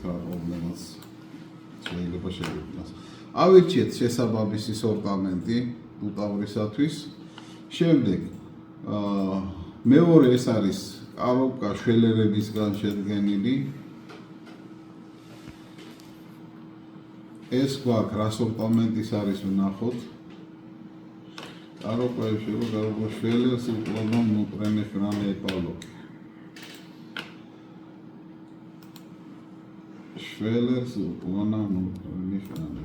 რა პრობლემას შეიძლება შეგვიქმნას. ავირჩიეთ შესაბამისი სორტამენტი დუტავრისათვის. შემდეგ მეორე ეს არის კარობკა შველერებისგან შედგენილი. ეს გვაქვს რა სორტამენტის არის ვნახოთ. კარობკა შველერს უყოლო ნუტრენეს გრანე ეტალოკი. შველერს უყოლო ნუტრენეს გრანე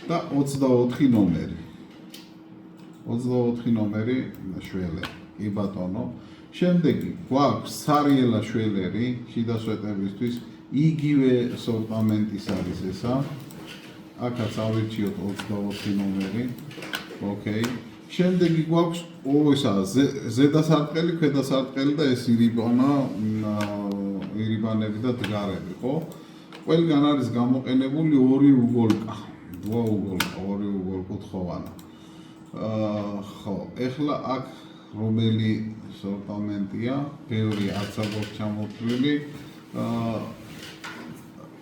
და 24 ნომერი. 24 ნომერი შველერი. კი ბატონო. შემდეგი გვაქვს სარიელა შველერი შიდა სვეტებისთვის იგივე სორტამენტის არის ესა. აქაც ავირჩიოთ 24 ნომერი. ოკეი. შემდეგი გვაქვს ესა ზედა სარტყელი, ქვედა სარტყელი და ეს ირიბანები და დგარები, ხო? ყველგან არის გამოყენებული ორი უგოლკა. ორი უგოლკუთხოვანი. ხო, ეხლა აქ რომელი სორტამენტია, ბევრი არც აქვს ჩამოთვლილი.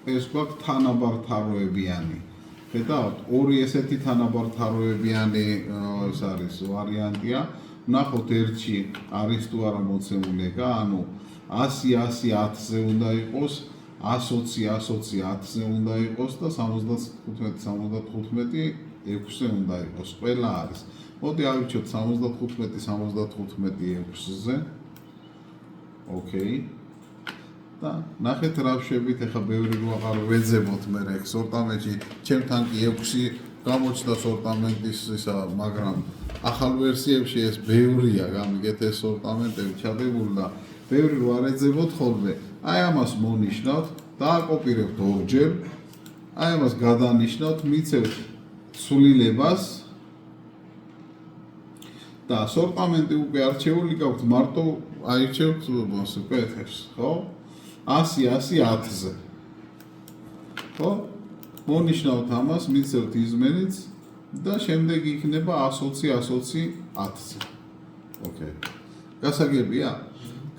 ეს გვაქვს თანაბართაროებიანი. ხედავთ, ორი ესეთი თანაბართაროებიანი ეს არის ვარიანტია. ვნახოთ ერთში არის თუ არა მოცემული ეგა, ანუ 100 10-ზე უნდა იყოს, 120 10-ზე უნდა იყოს და 75 6-ზე უნდა იყოს. ყველა არის. მოდი ავირჩიოთ 75 6-ზე. ოკეი. და ნახეთ რა ვშევით, ეხა ბევრი რო აღარ ვეძებოთ მე ეგ სორტამენტში, ჩემთან კი 6 გამოჩნდა სორტამენტის ისა, მაგრამ ახალ ვერსიებში ეს ბევრია, გამიგეთ ეს სორტამენტები ჩადებული და ბევრი რო არ ეძებოთ ხოლმე. აი ამას მონიშნავთ, დააკოპირებთ ორჯერ, აი ამას გადანიშნავთ, მიცევთ ცვლილებას და სორტამენტი უკვე არჩეული გაქვთ, მარტო აირჩევთ კეთებს, ხო? 100 10-ზე. ხო? მონიშნავთ ამას, მიცევთ იზმენიც და შემდეგ იქნება 120 10-ზე. ოკეი. გასაგებია?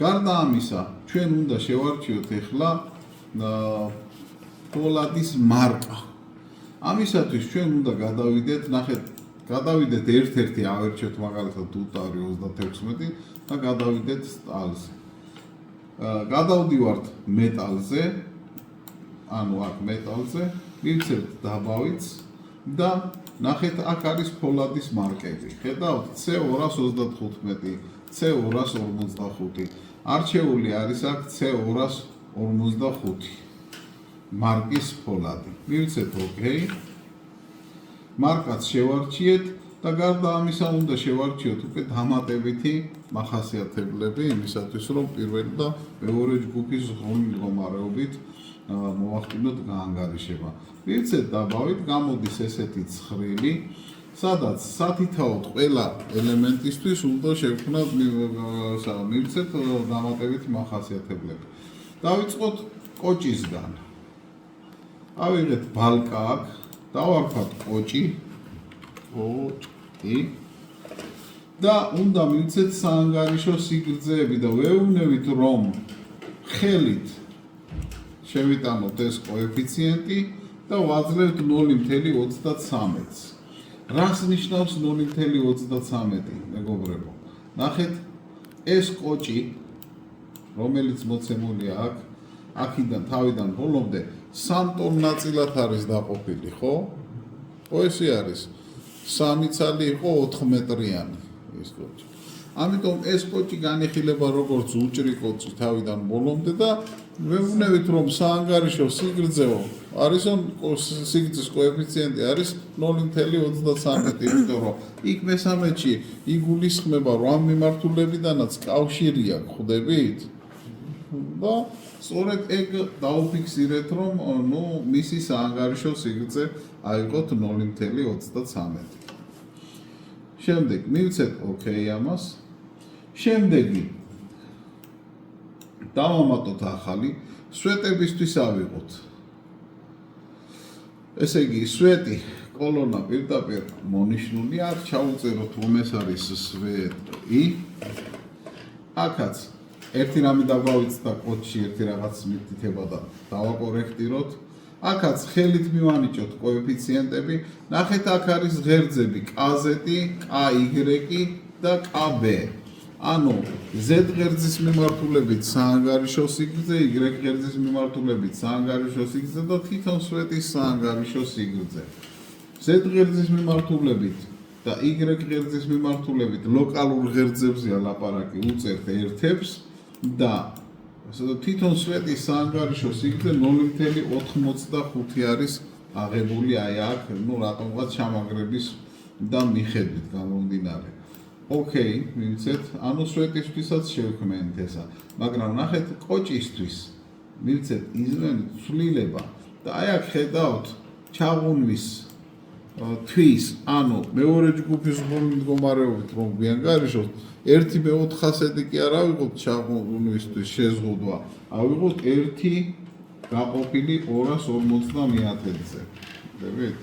გარდა ამისა, ჩვენ უნდა შევარჩიოთ ეხლა ფოლადის მარკა. ამისათვის ჩვენ უნდა გადავიდეთ, ნახეთ, გადავიდეთ ერთ-ერთი ავერჩეთ მაგალითად დუტავრი 36 და გადავიდეთ სტალზე. გადავდივართ მეტალზე, ანუ აქ მეტალზე, მივცემთ დაბავიც და ნახეთ აქ არის ფოლადის მარკები. ხედავთ C225, C245. არჩეული არის აქ C245 მარკის ფოლადი. მივცეთ ოკეი. მარკაც შევარჩიეთ და გარდა ამისა უნდა შევარჩიოთ უკვე დამატებითი მახასიათებლები იმისათვის რომ პირველი და მეორე ჯგუფის მდგომარეობით მოვახდინოთ გაანგარიშება. მივცეთ დაბავით, გამოდის ესეთი ცხრილი, სადაც სათითაოდ ყველა ელემენტისთვის უნდა შევქმნათ მივცეთ დამატებითი მახასიათებლები. დავიწყოთ კოჭისგან. ავიღეთ ბალკა აქ, დავარქვათ კოჭი და უნდა მივცეთ საანგარიშო სიგრძეები და ვეუბნებით რომ ხელით შევიტანოთ ეს კოეფიციენტი და ვაძლევთ 0.33-ს. რას ნიშნავს 0.33, მეგობრებო? ნახეთ, ეს კოჭი, რომელიც მოცემულია აქ, აქედან თავიდან ბოლომდე 3 ტოლ ნაწილად არის დაყოფილი, ხო? ესე არის 3 ცალი იყო 4 მეტრიანი ეს კოჭი. ამიტომ ეს კოჭი განიხილება როგორც უჭრი კოჭი თავიდან ბოლომდე და ვეუბნებით რომ საანგარიშო სიგრძეო არის სიგრძის კოეფიციენტი არის 0.33, იმიტომ რომ იქ მესამეში იგულისხმება რომ ამ მიმართულებიდანაც კავშირი აქვს, ხვდებით? და სწორედ ეგ დაუფიქსირეთ რომ მისი საანგარიშო სიგრძე აიღოთ 0.33. შემდეგ მივცეთ ოკეი ამას. შემდეგი დავამატოთ ახალი სვეტებისთვის ავიღოთ. ესე იგი სვეტი კოლონა პირდაპირ მონიშნული არ ჩაუწეროთ რომ ეს არის სვეტი. აქაც ერთი რამე დაგვავიწყდა კოდში ერთი რაღაც მითითება და დავაკორექტიროთ. აქაც ხელით მივანიჭოთ კოეფიციენტები. ნახეთ, აქ არის ღერძები KZ, KY და KB. ანუ Z ღერძის მიმართულებით საანგარიშო სიგრძე, Y ღერძის მიმართულებით საანგარიშო სიგრძე და თითონ სვეტის საანგარიშო სიგრძე. Z ღერძის მიმართულებით და Y ღერძის მიმართულებით ლოკალურ ღერძებზეა ლაპარაკი, უწერთ ერთებს და თვითონ სვეტის საანგარიშო სიგრძე 0.85 არის აღებული აი აქ, რატომღაც ჩამაგრების და მიხედვით გამომდინარე. ოკეი, მივიცეთ, ანუ სვეტისთვისაც შევქმნით ესა, მაგრამ ნახეთ კოჭისთვის, მივიცეთ იზმენ ცვლილება და აი აქ ხედავთ ჩაღუნვის თვის, ანუ მეორე ჯგუფის მდგომარეობით რომ გვიანგარიშოთ 1/4-ასეთი კი არ ავიღოთ ჩაღუნვისთვის შეზღუდვა, ავიღოთ 1 გაყოფილი 250-ზე. ხედავთ?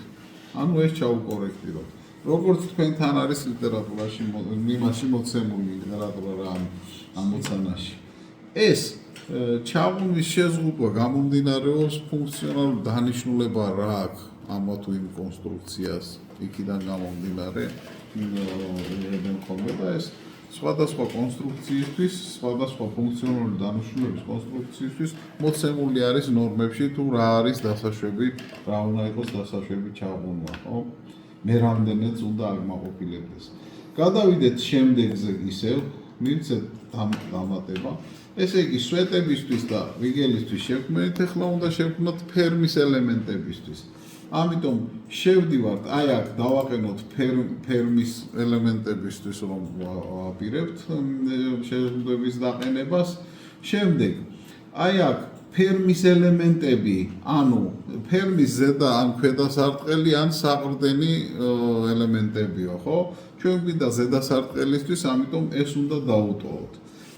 ანუ ეს ჩაუკორექტიროთ. როგორც თქვენთან არის ლიტერატურაში, იმაში მოცემული ლიტერატურა რა ამოცანაში. ეს ჩაღუნვის შეზღუდვა გამომდინარეობს ფუნქციონალური დანიშნულება რა აქვს ამა თუ იმ კონსტრუქციას, იქიდან გამომდინარე იღებენ ხოლმე და ეს სხვადასხვა კონსტრუქციისთვის, სხვადასხვა ფუნქციონალური დანიშნულების კონსტრუქციისთვის მოცემული არის ნორმებში თუ რა არის დასაშვები, რა უნდა იყოს დასაშვები ჩაღუნვა, ხო? მე რამდენიც უნდა აღმაყოფილებდეს. გადავიდეთ შემდეგზე ისევ, მივცეთ დამატება. ესე იგი, სვეტებისთვის და რიგელისთვის შევქმნით, ახლა უნდა შევქმნოთ ფერმის ელემენტებისთვის. ამიტომ შევდივართ, აი აქ დავაყენოთ ფერმის ელემენტებისთვის, რომ ვაპირებთ შეზღუდვების დაყენებას. შემდეგ, აი აქ ფერმის ელემენტები, ანუ ფერმის ზედა ან ქვედა სარტყელი ან საყრდენი ელემენტებია, ხო? ჩვენ გვინდა ზედა სარტყელისთვის, ამიტომ ეს უნდა დავუტოვოთ.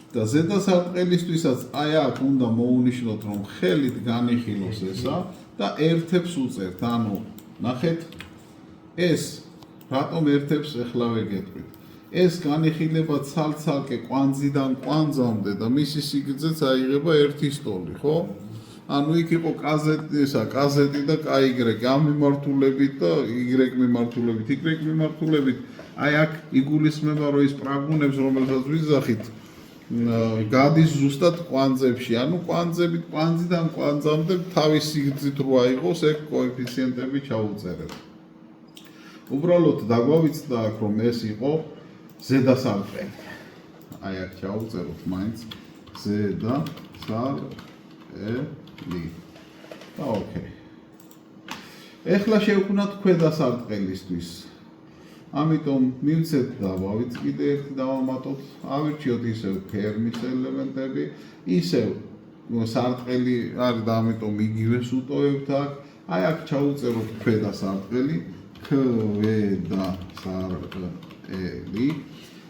და ზედა სარტყელისთვისაც აი აქ უნდა მოვუნიშნოთ, რომ ხელით განიხილოს ესა და ერთებს უწერთ. ანუ ნახეთ, ეს რატომ ერთებს ახლა ვეგეთქვით. ეს განიხილება ცალ-ცალკე კვანძიდან კვანძამდე და მისი სიგრძეც აიღება 1 სტოლი, ხო? ანუ იქ იყო KZ და KY ამ მიმართულებით და Y მიმართულებით, Y მიმართულებით. აი აქ იგულისხმება, რომ ის პრაგუნებს, რომელსაც ვიზახით, გადის ზუსტად კვანძებში, ანუ კვანძებით კვანძიდან კვანძამდე თავის სიგრძით რო აიღოს, ეგ კოეფიციენტები ჩაუწერეთ. უბრალოდ დაგვავიწყდა აქ, რომ ეს იყო ზედა სარტყელი. აი აქ ჩაუწეროთ მაინც ზედა სარტყელი. და ოკეი. ეხლა შევქმნათ ქვედა სარტყელისთვის. ამიტომ მივცეთ და ვავიწყდე ერთი დავამატოთ, ავირჩიოთ ისევ ფერმის ელემენტები, ისევ სარტყელი არის და ამიტომ იგივეს უტოვებთ აქ. აი აქ ჩაუწეროთ ქვედა სარტყელი, ქვედა სარტყელი.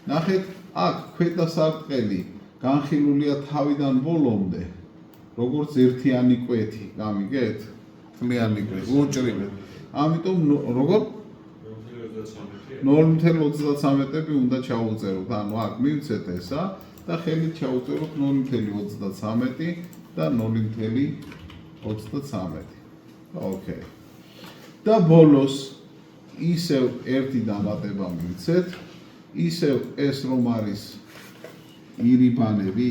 ნახეთ, აქ ქვედა სარტყელი განხილულია თავიდან ბოლომდე, როგორც ერთიანი კვეთი, გამიგეთ? თლიანი კვეთი, უჭრილეთ. ამიტომ როგორ 0.33 უნდა ჩაუწეროთ. ანუ აქ მივცეთ ესა და ხელით ჩაუწეროთ 0.33 და 0.33. ოკეი. და ბოლოს ისევ ერთი დამატება მივცეთ. ისევ ეს რომ არის ირიბანები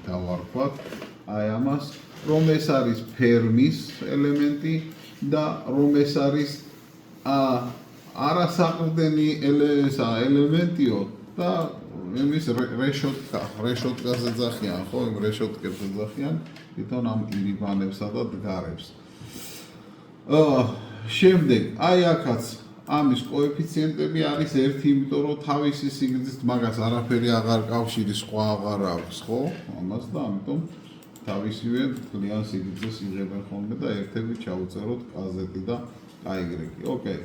დავარქვათ. აი ამას, რომ ეს არის ფერმის ელემენტი და რომ ეს არის არასაყრდენი ელემენტიო და იმის რეშოტკას ეძახიან, ხო? იმ რეშოტკებს ეძახიან თვითონ ამ ირიბანებსა და დგარებს. შემდეგ, აი აქაც ამის კოეფიციენტები არის 1, იმიტომ რომ თავისი სიგრძით მაგას არაფერი აღარ კავშირი სხვა აღარ აქვს, ხო? ამას და ამიტომ თავისივე ძალიან სიგრძეს იღებენ ხოლმე და ერთები ჩაუწეროთ KZ და KY. ოკეი.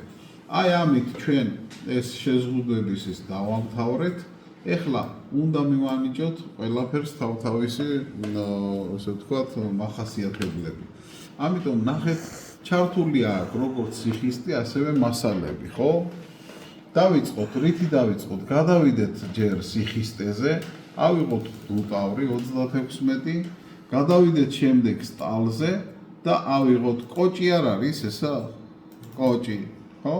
აი ამით ჩვენ ეს შეზღუდვების ის დავამთავრეთ. ეხლა უნდა მივანიჭოთ ყველაფერს თავთავისი, ესე ვთქვათ, მახასიათებლები. ამიტომ ნახეთ, ჩართულია აქ როგორც სიხისტი, ასევე მასალები, ხო? დავიწყოთ, რითი დავიწყოთ? გადავიდეთ ჯერ სიხისტეზე, ავიღოთ დუტავრი 36, გადავიდეთ შემდეგ სტალზე და ავიღოთ კოჭი არ არის ესა? კოჭი, ხო?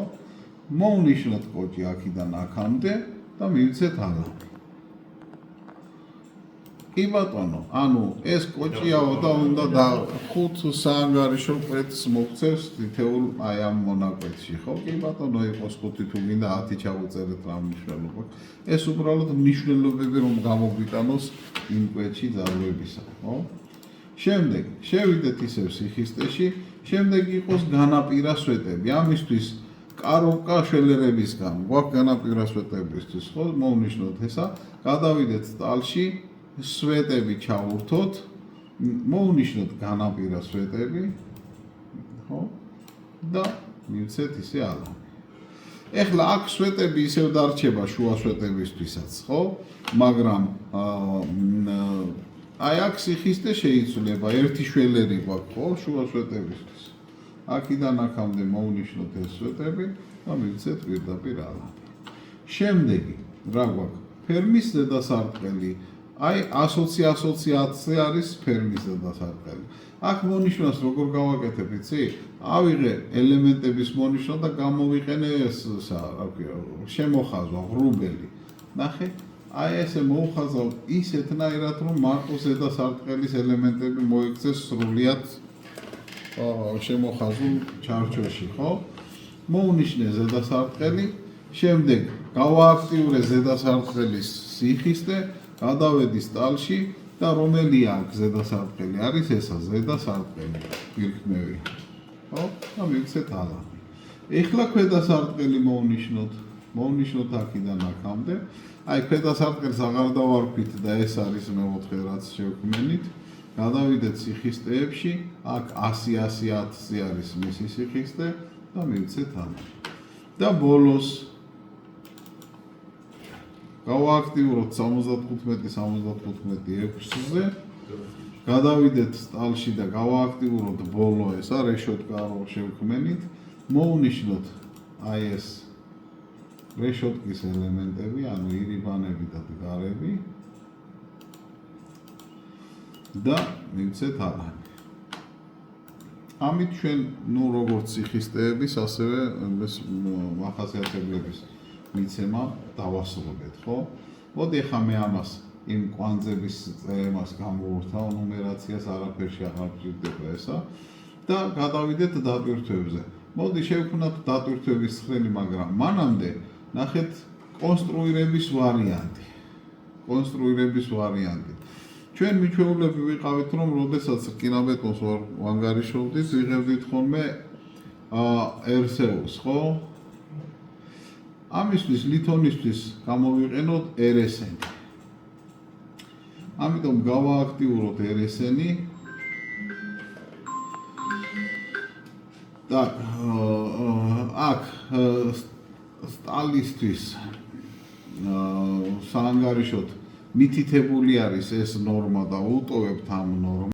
მოვნიშნოთ კოჭი აქიდან აქამდე და მივიცეთ ალამი. კი ბატონო, ანუ ეს კოჭიაო და უნდა და 5 საანგარიშო კვეთს მოგწევს თითოეულ აი ამ მონაკვეთში, ხო? კი ბატონო, იყოს 5 თუ მინდა 10 ჩავუწერეთ რა მნიშვნელობა. ეს უბრალოდ მნიშვნელობები რომ გამოგვიტანოს იმ კვეთში ძალვებისა, ხო? შემდეგ შევიდეთ ისევ სიხისტეში, შემდეგ იყოს განაპირა სვეტები. ამისთვის კაროვკა შველერებისგან გვაქვს განაპირა სვეტებისთვის, ხო? მოვნიშნოთ ესა, გადავიდეთ სტალში, სვეტები ჩავურთოთ, მოვნიშნოთ განაპირა სვეტები, ხო? და მივცეთ ისე ალამი. ეხლა აქ სვეტები ისევ დარჩება შუა სვეტებისთვისაც, ხო? მაგრამ აი აქ სიხისტე შეიცვლება, ერთი შველერი გვაქვს, ხო? შუა სვეტებისთვის. აქედან აქამდე მოვნიშნოთ ეს სვეტები და მივცეთ პირდაპირ ალამი. შემდეგი რა გვაქვს? ფერმის ზედასარტყელი. აი ასოციაცია არის ფერმის ზედასარტყელი. აქ მონიშნავს როგორ გავაკეთებ, იცი? ავიღე ელემენტების მონიშნა და გამოვიყენე ეს რა ქვია, შემოხაზვა, ღრუბელი. ნახე? აი ესე მოვხაზავ ისეთნაირად, რომ მარტო ზედასარტყელის ელემენტები მოიქცეს სრულიად შემოხაზულ ჩარჩოში, ხო? მოვნიშნე ზედასარტყელი, შემდეგ გავააქტიურე ზედასარტყელის სიხისტე, გადავედი სტალში და რომელია აქ ზედასარტყელი? არის ესა ზედასარტყელი, გვირქმევი. ხო? და მივცეთ ალამი. ეხლა ქვედასარტყელი მოვნიშნოთ აქედან აქამდე. აი ქვედასარტყელს აღარ დავარქვით და ეს არის მეოთხე რაც შევქმნით. გადავიდეთ სიხისტეებში, აქ 100-100-1000 არის მისი სიხისტე და მივცეთ ალამი. და ბოლოს გავააქტიუროთ 75-75-6-ზე, გადავიდეთ სტალში და გავააქტიუროთ ბოლო ესა რეშოტკა რო შევქმნით, მოვნიშნოთ აი ეს რეშოტკის ელემენტები, ანუ ირიბანები და დგარები და მივცეთ ალამი. ამით ჩვენ, ნუ როგორც სიხისტეების, ასევე ეს მახასიათებლების მიცემა დავასრულეთ, ხო? მოდი ახლა მე ამას იმ კვანძების წერებას გამოვურთავ, ნუმერაციას არაფერში აღარ გვჭირდება ესა და გადავიდეთ დატვირთვებზე. მოდი შევქმნათ დატვირთვების ცხრილი, მაგრამ მანამდე ნახეთ კონსტრუირების ვარიანტი. ჩვენ მიჩვეულები ვიყავით, რომ როდესაც რკინაბეტონს ვანგარიშობდით, ვიღებდით ხოლმე RCO-ს, ხო? ამისთვის ლითონისთვის გამოვიყენოთ RSN. ამიტომ გავააქტიუროთ RSN-ი. და აქ სტალისთვის საანგარიშოდ მითითებული არის ეს ნორმა და ვუტოვებთ ამ ნორმას.